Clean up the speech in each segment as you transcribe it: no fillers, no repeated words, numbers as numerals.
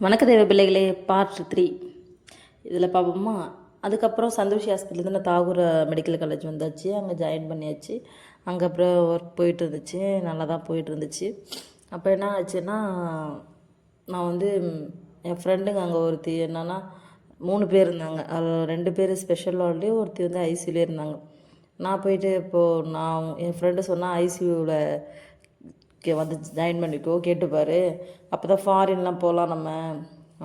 வணக்க தேவ பிள்ளைகளே பார்ட் 3 இதில் பார்ப்போமா. அதுக்கப்புறம் சந்தோஷி ஹாஸ்பிட்டலேருந்து நான் தாகூர் மெடிக்கல் காலேஜ் வந்தாச்சு. அங்கே ஜாயின் பண்ணியாச்சு. அங்கே அப்புறம் ஒர்க் போயிட்டு இருந்துச்சு, நல்லா தான் போயிட்டு இருந்துச்சு. அப்போ என்ன ஆச்சுன்னா, நான் வந்து என் ஃப்ரெண்டுங்க அங்கே ஒருத்தி என்னென்னா 3 பேர் இருந்தாங்க. அதில் 2 பேர் ஸ்பெஷல் வார்ட்லேயும் ஒருத்தி வந்து ஐசியூலேயே இருந்தாங்க. நான் போயிட்டு இப்போது நான் என் ஃப்ரெண்டு சொன்னால் ஐசியூவில் வந்து ஜாயின் பண்ணிக்கோ கேட்டுப்பார், அப்போ தான் ஃபாரின்லாம் போகலாம் நம்ம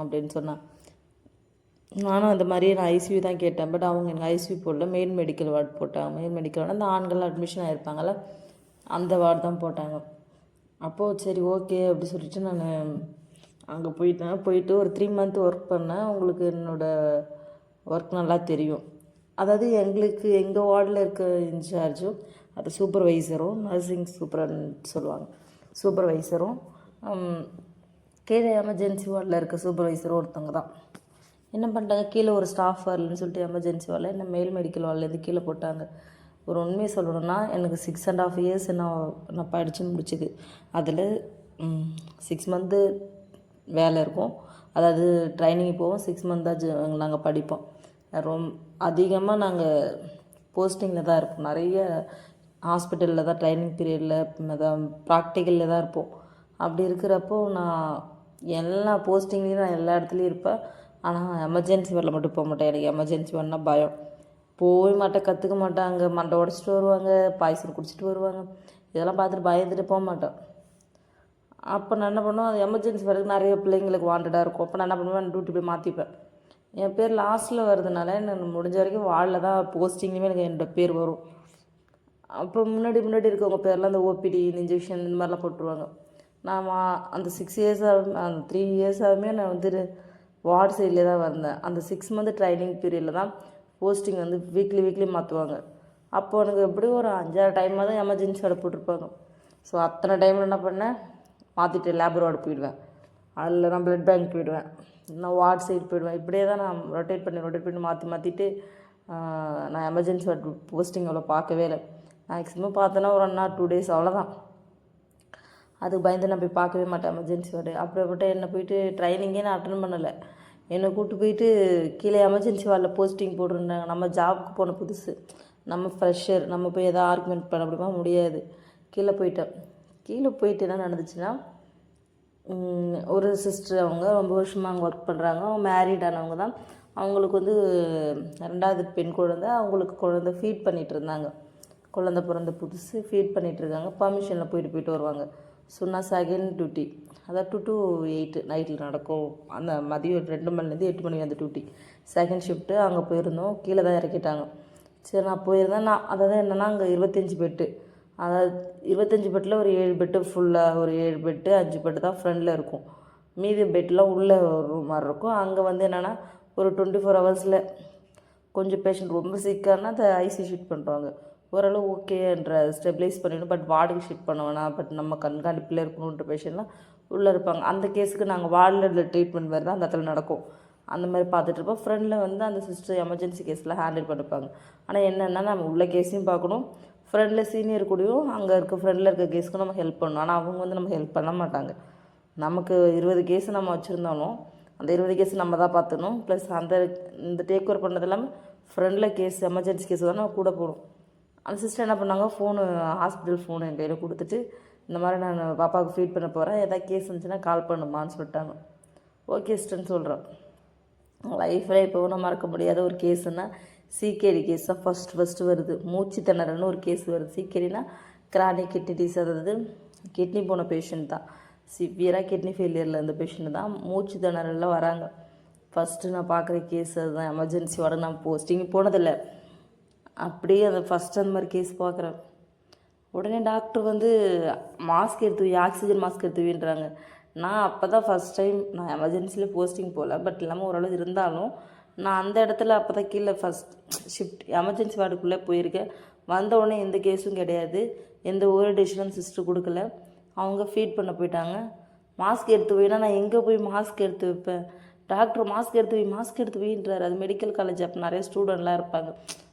அப்படின்னு சொன்னான். நானும் அந்த மாதிரி நான் ஐசியூ தான் கேட்டேன். பட் அவங்க எனக்கு ஐசியூ போடல, மெயின் மெடிக்கல் வார்டு போட்டாங்க. மெயின் மெடிக்கல் வார்டு அந்த ஆண்கள் அட்மிஷன் ஆகிருப்பாங்கள்ல, அந்த வார்டு தான் போட்டாங்க. அப்போது சரி ஓகே அப்படி சொல்லிட்டு நான் அங்கே போயிட்டு ஒரு 3 மந்த் ஒர்க் பண்ணேன். உங்களுக்கு என்னோடய ஒர்க் நல்லா தெரியும். அதாவது எங்களுக்கு எங்கள் வார்டில் இருக்க இன்சார்ஜும் அது சூப்பர்வைசரும் நர்சிங் சூப்பர்னு சொல்லுவாங்க, சூப்பர்வைசரும் கீழே எமர்ஜென்சி வார்டில் இருக்க சூப்பர்வைசரும் ஒருத்தவங்க தான். என்ன பண்ணிட்டாங்க, கீழே ஒரு ஸ்டாஃப் வரலன்னு சொல்லிட்டு எமர்ஜென்சி வார்டில் என்ன மேல் மெடிக்கல் வார்டிலேருந்து கீழே போட்டாங்க. ஒரு உண்மையை சொல்லணும்னா எனக்கு 6.5 இயர்ஸ் நான் படித்து முடிச்சுது. அதில் 6 மந்த்து வேலை இருக்கும், அதாவது ட்ரைனிங் போவோம். 6 மந்த்தாக நாங்கள் படிப்போம். அதிகமாக நாங்கள் போஸ்டிங்கில் தான் இருப்போம். நிறைய ஹாஸ்பிட்டலில் தான் ட்ரைனிங் பீரியடில் ப்ராக்டிக்கலில் தான் இருப்போம். அப்படி இருக்கிறப்போ நான் எல்லா போஸ்டிங்லேயும் நான் எல்லா இடத்துலையும் இருப்பேன். ஆனால் எமர்ஜென்சி வார்டில் மட்டும் போக மாட்டேன். எனக்கு எமர்ஜென்சி வார்டுனா பயம். போக மாட்டேன், கற்றுக்க மாட்டேன். அங்கே மண்டை உடச்சிட்டு வருவாங்க, பாய்சன் குடிச்சிட்டு வருவாங்க. இதெல்லாம் பார்த்துட்டு பயந்துட்டு போக மாட்டேன். அப்போ நான் என்ன பண்ணுவேன், அது எமர்ஜென்சி வார்டுக்கு நிறைய பிள்ளைங்களுக்கு வாண்டடாக இருக்கும். அப்போ நான் என்ன பண்ணுவேன், டியூட்டி போய் மாற்றிப்பேன். என் பேர் லாஸ்ட்டில் வருதுனால நான் முடிஞ்ச வரைக்கும் வார்டில் தான் போஸ்டிங்லேயுமே எனக்கு என்னோடய பேர் வரும். அப்போ முன்னாடி இருக்கவங்க பேர்லாம் அந்த ஓபிடி இன்ஜெக்ஷன் இந்த மாதிரிலாம் போட்டுருவாங்க. நான் அந்த 6 இயர்ஸாக அந்த 3 இயர்ஸாகவே நான் வந்து வார்டு சைட்லேயே தான் வந்தேன். அந்த 6 மந்த் ட்ரைனிங் பீரியடில் தான் போஸ்டிங் வந்து வீக்லி மாற்றுவாங்க. அப்போது எனக்கு எப்படி ஒரு 5-6 டைமாக தான் எமர்ஜென்சி வார்டு போட்டிருப்பாங்க. ஸோ அத்தனை டைமில் என்ன பண்ணேன், மாற்றிட்டு லேபர் வார்டு போயிடுவேன், அதில் நான் பிளட் பேங்க் போயிடுவேன், நான் வார்டு சைடு போயிடுவேன். இப்படியே தான் நான் ரொட்டேட் பண்ணி மாற்றிட்டு நான் எமர்ஜென்சி வார்டு போஸ்டிங் அவ்வளோ பார்க்கவே இல்லை. மேக்ஸிமம் பார்த்தேன்னா ஒரு 1 or 2 days அவ்வளோதான். அதுக்கு பயந்து நான் போய் பார்க்கவே மாட்டேன் எமர்ஜென்சி வார்டு. அப்படிப்பட்ட என்னை போயிட்டு ட்ரைனிங்கே நான் அட்டன் பண்ணலை. என்னை கூப்பிட்டு போயிட்டு கீழே எமர்ஜென்சி வார்டில் போஸ்டிங் போட்டிருந்தாங்க. நம்ம ஜாபுக்கு போன புதுசு, நம்ம ஃப்ரெஷர், நம்ம போய் எதாவது ஆர்குமெண்ட் பண்ண முடியாது. கீழே போயிட்டு என்ன நடந்துச்சுன்னா, ஒரு சிஸ்டர் அவங்க ரொம்ப வருஷமாக அங்கே ஒர்க் பண்ணுறாங்க. அவங்க மேரீட் ஆனவங்க தான். அவங்களுக்கு வந்து 2வது பெண் குழந்தை. அவங்களுக்கு குழந்தை ஃபீட் பண்ணிகிட்டு இருந்தாங்க. குழந்தை பிறந்த புதுசு ஃபீட் பண்ணிகிட்ருக்காங்க. பர்மிஷனில் போயிட்டு வருவாங்க. சொன்னால் செகண்ட் டியூட்டி, அதாவது 2 to 8 நைட்டில் நடக்கும். அந்த மதியம் 2 மணிலேருந்து 8 மணி அந்த டியூட்டி, செகண்ட் ஷிஃப்ட்டு. அங்கே போயிருந்தோம், கீழே தான் இறக்கிட்டாங்க. சரி நான் போயிருந்தேன். அதாவது என்னென்னா அங்கே 25 பெட்டு, அதாவது 25 பெட்டில் ஒரு 7 பெட்டு ஃபுல்லாக, ஒரு 7 பெட்டு 5 பெட்டு தான் ஃப்ரண்டில் இருக்கும். மீதி பெட்லாம் உள்ளே ரூம் மாதிரி இருக்கும். அங்கே வந்து என்னென்னா ஒரு 24 ஹவர்ஸில் கொஞ்சம் பேஷண்ட் ரொம்ப சிக்கானா அதை ஐசி ஷிஃப்ட் பண்ணுறாங்க. ஓரளவு ஓகேன்ற ஸ்டெபிலைஸ் பண்ணிடணும். பட் வார்டுக்கு ஷிஃப்ட் பண்ண வேணாம், பட் நம்ம கண்காணிப்பில் இருக்கணுன்ற பேஷண்ட்லாம் உள்ளே இருப்பாங்க. அந்த கேஸுக்கு நாங்கள் வார்டில் ட்ரீட்மெண்ட் வேறு தான் அந்த இடத்துல நடக்கும். அந்த மாதிரி பார்த்துட்டு இருப்போம். ஃப்ரெண்டில் வந்து அந்த சிஸ்டர் எமர்ஜென்சி கேஸில் ஹேண்டில் பண்ணிப்பாங்க. ஆனால் என்னென்னா நம்ம உள்ள கேஸையும் பார்க்கணும், ஃப்ரெண்டில் சீனியர் கூடயும் அங்கே ஃப்ரெண்டில் இருக்க கேஸுக்கும் நம்ம ஹெல்ப் பண்ணணும். ஆனால் அவங்க வந்து நம்ம ஹெல்ப் பண்ண மாட்டாங்க. நமக்கு 20 கேஸு நம்ம வச்சுருந்தாலும் அந்த 20 கேஸு நம்ம தான் பார்த்துக்கணும். ப்ளஸ் இந்த டேக் ஓவர் பண்ணது இல்லாமல் ஃப்ரெண்டில் கேஸ் எமர்ஜென்சி கேஸ் தான் நம்ம கூட போகணும். அந்த சிஸ்டர் என்ன பண்ணாங்க, ஹாஸ்பிட்டல் ஃபோனு என் கையில் கொடுத்துட்டு, இந்த மாதிரி நான் பாப்பாவுக்கு ஃபீட் பண்ண போகிறேன், எதாவது கேஸ் இருந்துச்சுன்னா கால் பண்ணுமான்னு சொல்லிட்டாங்க. ஓகே சிஸ்டர்னு சொல்கிறேன். லைஃப்பில் இப்போவும் மறக்க முடியாத ஒரு கேஸுனால் சிகேடி கேஸ் தான் ஃபஸ்ட்டு வருது. மூச்சு திணறல்னு ஒரு கேஸ் வருது. சிகேடினா கிரானிக் கிட்னி டிசீஸ், அதாவது கிட்னி போன பேஷண்ட் தான், சிவியராக கிட்னி ஃபெயிலியரில் இருந்த பேஷண்ட் தான் மூச்சு திணறலில் வராங்க. ஃபஸ்ட்டு நான் பார்க்குற கேஸ் அதுதான். எமர்ஜென்சி வார்டு நான் போஸ்டிங் போனதில்லை. அப்படியே அந்த ஃபஸ்ட் அந்த மாதிரி கேஸ் பார்க்குறேன். உடனே டாக்டர் வந்து மாஸ்க் ஆக்சிஜன் மாஸ்க் எடுத்துவின்றாங்க. நான் அப்போ தான் ஃபஸ்ட் டைம், நான் எமர்ஜென்சியில் போஸ்டிங் போகல, பட் இல்லாமல் ஓரளவு இருந்தாலும் நான் அந்த இடத்துல அப்போ தான் கீழே ஃபஸ்ட் ஷிஃப்ட் எமர்ஜென்சி வார்டுக்குள்ளே போயிருக்கேன். வந்த உடனே எந்த கேஸும் கிடையாது, எந்த ஒரு டெசிஷனும் சிஸ்டர் கொடுக்கல. அவங்க ஃபீட் பண்ண போயிட்டாங்க. மாஸ்க் எடுத்து வைனா நான் எங்கே போய் மாஸ்க் எடுத்து வைப்பேன்? டாக்டர் மாஸ்க் எடுத்து வைன்றார். அது மெடிக்கல் காலேஜ், அப்போ நிறைய ஸ்டூடெண்ட்லாம் இருப்பாங்க.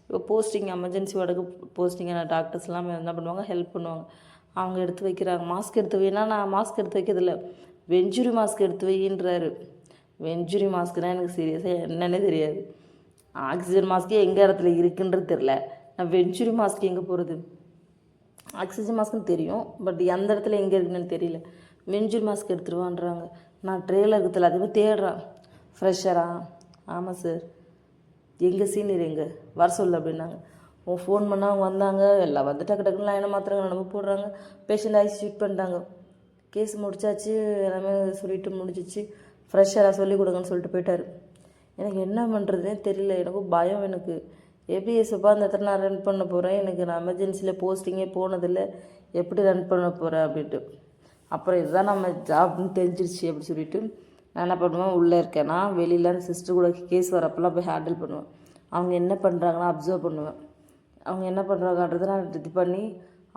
இப்போ போஸ்டிங் எமர்ஜென்சி வார்டுக்கு போஸ்டிங்கான டாக்டர்ஸ்லாம் என்ன பண்ணுவாங்க, ஹெல்ப் பண்ணுவாங்க. அவங்க எடுத்து வைக்கிறாங்க. மாஸ்க் எடுத்து வைனா நான் மாஸ்க் எடுத்து வைக்கிறதில்ல, வெஞ்சுரி மாஸ்க் எடுத்து வைன்றாரு. வெஞ்சுரி மாஸ்க்குனால் எனக்கு சீரியஸாக என்னன்னே தெரியாது. ஆக்சிஜன் மாஸ்க்கே எங்கே இடத்துல இருக்குன்றது தெரில, நான் வெஞ்சுரி மாஸ்க் எங்கே போகிறது? ஆக்சிஜன் மாஸ்க்குன்னு தெரியும், பட் எந்த இடத்துல எங்கே இருக்குன்னு தெரியல. வெஞ்சுரி மாஸ்க் எடுத்துருவான்றாங்க. நான் ட்ரெயிலில் இருக்கிறதுல அதுவே தேடுறேன். ஃப்ரெஷரா? ஆமாம் சார். எங்கள் சீனியர் எங்கே வர சொல்லு அப்படின்னாங்க. ஃபோன் பண்ணால் அவங்க வந்தாங்க, எல்லாம் வந்து டக்கு டக்குன்னு லைனை மாத்திராங்க, நம்ம போடுறாங்க, பேஷண்ட் ஐசி ஷூட் பண்ணிட்டாங்க. கேஸ் முடிச்சாச்சு, எல்லாமே சொல்லிட்டு முடிஞ்சிச்சு. ஃப்ரெஷ்ஷராக சொல்லிக் கொடுங்கன்னு சொல்லிட்டு போயிட்டார். எனக்கு என்ன பண்ணுறதுனே தெரியல, எனக்கும் பயம். எனக்கு ஏபிஎஸ்ப்பா அந்த இடத்துல நான் ரன் பண்ண போகிறேன், எனக்கு நான் எமர்ஜென்சியில் போஸ்டிங்கே போனதில்லை, எப்படி ரன் பண்ண போகிறேன் அப்படின்ட்டு. அப்புறம் இதுதான் நம்ம ஜாப்னு தெரிஞ்சிருச்சு அப்படி சொல்லிவிட்டு நான் என்ன பண்ணுவேன், உள்ளே இருக்கேன்னா வெளியில் அந்த சிஸ்டர் கூட கேஸ் வரப்பெல்லாம் போய் ஹேண்டில் பண்ணுவேன். அவங்க என்ன பண்ணுறாங்கன்னா அப்சர்வ் பண்ணுவேன். அவங்க என்ன பண்ணுறாங்கன்றதை நான் இது பண்ணி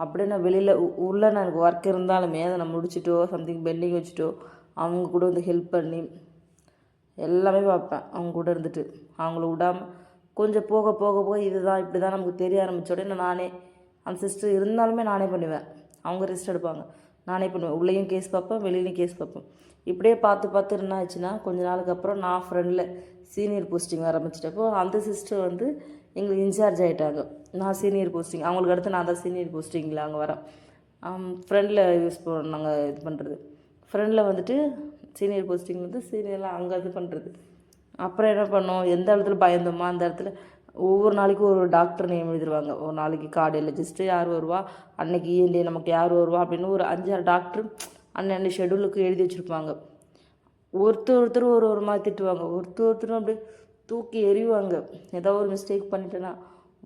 அப்படியே நான் வெளியில் உள்ளே நான் எனக்கு ஒர்க் இருந்தாலுமே அதை நான் முடிச்சுட்டோ சம்திங் பெண்டிங் வச்சுட்டோ அவங்க கூட வந்து ஹெல்ப் பண்ணி எல்லாமே பார்ப்பேன். அவங்க கூட இருந்துட்டு அவங்கள விடாமல் கொஞ்சம் போக போக போக இதுதான் இப்படி தான் நமக்கு தெரிய ஆரம்பித்த உடனே நானே அந்த சிஸ்டர் இருந்தாலுமே நானே பண்ணுவேன். அவங்க ரெஸ்ட் எடுப்பாங்க, நானே பண்ணுவேன். உள்ளேயும் கேஸ் பார்ப்பேன், வெளியிலையும் கேஸ் பார்ப்பேன். இப்படியே பார்த்து பார்த்து என்ன ஆச்சுன்னா கொஞ்ச நாளுக்கு அப்புறம் நான் ஃப்ரெண்டில் சீனியர் போஸ்டிங் ஆரம்பிச்சிட்டப்போ அந்த சிஸ்டர் வந்து எங்களுக்கு இன்சார்ஜ் ஆகிட்டாங்க. நான் சீனியர் போஸ்டிங், அவங்களுக்கு அடுத்து நான் தான் சீனியர் போஸ்டிங்கில் அங்கே வரேன். ஃப்ரெண்டில் யூஸ் நாங்கள் இது பண்ணுறது, ஃப்ரெண்டில் வந்துட்டு சீனியர் போஸ்டிங் வந்து சீனியர்லாம் அங்கே இது பண்ணுறது. அப்புறம் என்ன பண்ணோம், எந்த இடத்துல பயந்தோமோ அந்த இடத்துல ஒவ்வொரு நாளைக்கும் ஒரு டாக்டர் நேம் எழுதிடுவாங்க. ஒரு நாளைக்கு கார்டியாலஜிஸ்ட்டு யார் வருவா, அன்னைக்கு இஎன்டி நமக்கு யார் வருவா அப்படின்னு ஒரு 5-6 டாக்டர் அன்னன்ன ஷெடியூலுக்கு எழுதி வச்சுருப்பாங்க. ஒருத்தர் ஒரு மாதிரி திட்டுவாங்க, ஒருத்தரும் அப்படியே தூக்கி எறிவாங்க. ஏதோ ஒரு மிஸ்டேக் பண்ணிட்டேன்னா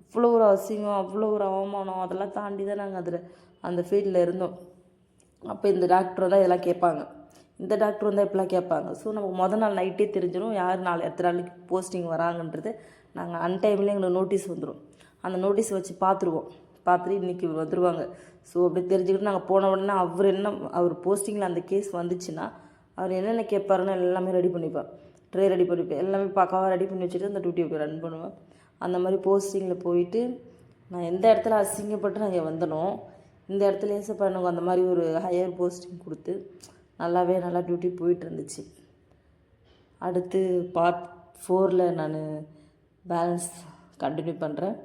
அவ்வளோ ஒரு அசிங்கம், அவ்வளோ ஒரு அவமானம், அதெல்லாம் தாண்டி தான் நாங்கள் அதில் அந்த ஃபீல்டில் இருந்தோம். அப்போ இந்த டாக்டர் தான் இதெல்லாம் கேட்பாங்க, இந்த டாக்டர் வந்தால் இப்படிலாம் கேட்பாங்க. ஸோ நமக்கு மொதல் நாள் நைட்டே தெரிஞ்சிடும் யார் எத்தனை நாளைக்கு போஸ்டிங் வராங்கன்றது. நாங்கள் அன்டைமில் எங்களுக்கு நோட்டீஸ் வந்துடும், அந்த நோட்டீஸ் வச்சு பார்த்துருவோம். பார்த்துட்டு இன்றைக்கி வந்துடுவாங்க. ஸோ அப்படி தெரிஞ்சுக்கிட்டு நாங்கள் போன உடனே அவர் போஸ்டிங்கில் அந்த கேஸ் வந்துச்சுன்னா அவர் என்னென்ன கேட்பாருன்னு எல்லாமே ரெடி பண்ணிப்பேன். ட்ரே ரெடி பண்ணிப்பேன், எல்லாமே பக்காவாக ரெடி பண்ணி வச்சுட்டு அந்த டியூட்டியை ரன் பண்ணுவேன். அந்த மாதிரி போஸ்டிங்கில் போயிட்டு நான் எந்த இடத்துல அசிங்கப்பட்டு நான் இங்கே வந்தனோ இந்த இடத்துல ஏசப்பா எனக்கு அந்த மாதிரி ஒரு ஹையர் போஸ்டிங் கொடுத்து நல்லா டியூட்டி போயிட்டு இருந்துச்சு. அடுத்து பார்ட் 4ல் நான் பேலன்ஸ் கண்டினியூ பண்ணுறேன்.